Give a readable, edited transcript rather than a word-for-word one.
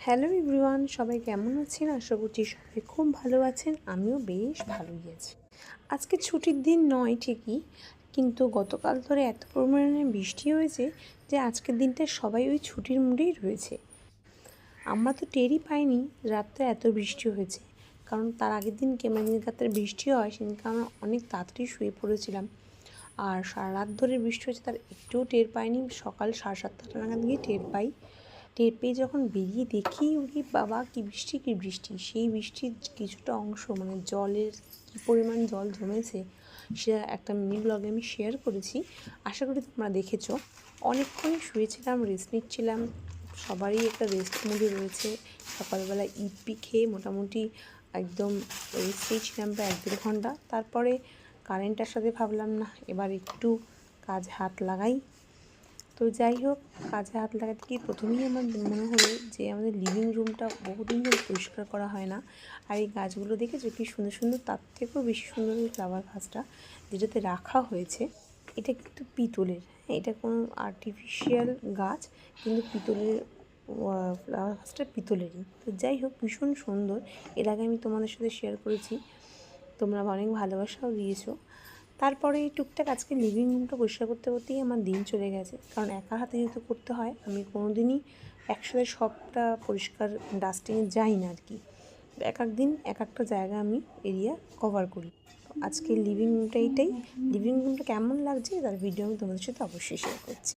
Hello everyone, সবাই কেমন আছেন? আশা করছি সবাই খুব ভালো আছেন। আমিও বেশ ভালোই আছি। আজকে ছুটির দিন নয় ঠিকই, কিন্তু গতকাল ধরে এত পরিমাণে বৃষ্টি হয়েছে যে আজকের দিনটা সবাই ওই ছুটির মুডেই রয়েছে। আমরা তো টেরই পাইনি রাত্রে এত বৃষ্টি হয়েছে, কারণ তার আগের দিনকে মানে যেদিন রাত্রে বৃষ্টি হয় সেদিনকে আমরা অনেক তাড়াতাড়ি শুয়ে পড়েছিলাম। আর সারা রাত ধরে বৃষ্টি হয়েছে তার একটুও টের পাইনি। সকাল 7:30 নাগাদ গিয়ে টের পেয়ে যখন বেরিয়ে দেখি, উরি বাবা কী বৃষ্টি কী বৃষ্টি! সেই বৃষ্টির কিছুটা অংশ মানে জলের কী পরিমাণ জল জমেছে সেটা একটা মিনি ব্লগে আমি শেয়ার করেছি, আশা করি তোমরা দেখেছো। অনেকক্ষণই শুয়েছিলাম, রেস্ট নিচ্ছিলাম, সবারই একটা রেস্ট মুডে রয়েছে। সকালবেলা ইপি খেয়ে মোটামুটি একদম রেস্টেই ছিলাম প্রায় 1-1.5 ঘন্টা। তারপরে কারেন্ট আসাতে ভাবলাম না এবার একটু কাজে হাত লাগাই। তো যাই হোক, কাজে হাত লাগাতে গিয়ে প্রথমেই আমার মনে হলো যে আমাদের লিভিং রুমটা বহুদিন ধরে পরিষ্কার করা হয় না। আর এই গাছগুলো দেখেছো কি সুন্দর সুন্দর, তার থেকেও বেশি সুন্দর এই ফ্লাওয়ার গাছটা যেটাতে রাখা হয়েছে। এটা কিন্তু পিতলের, এটা কোনো আর্টিফিশিয়াল গাছ, কিন্তু পিতলের ফ্লাওয়ার গাছটা পিতলেরই। তো যাই হোক, ভীষণ সুন্দর। এর আগে আমি তোমাদের সাথে শেয়ার করেছি, তোমরা অনেক ভালোবাসাও দিয়েছো। তারপরে টুকটাক আজকে লিভিং রুমটা পরিষ্কার করতে করতেই আমার দিন চলে গেছে, কারণ একা হাতে যেহেতু করতে হয়, আমি কোনো দিনই একসাথে সবটা পরিষ্কার ডাস্টিংয়ে যাই না আর কি। এক এক দিন এক একটা জায়গা আমি এরিয়া কভার করি। তো আজকে লিভিং রুমটা লিভিং রুমটা কেমন লাগছে তার ভিডিও আমি তোমাদের সাথে অবশ্যই শেয়ার করছি।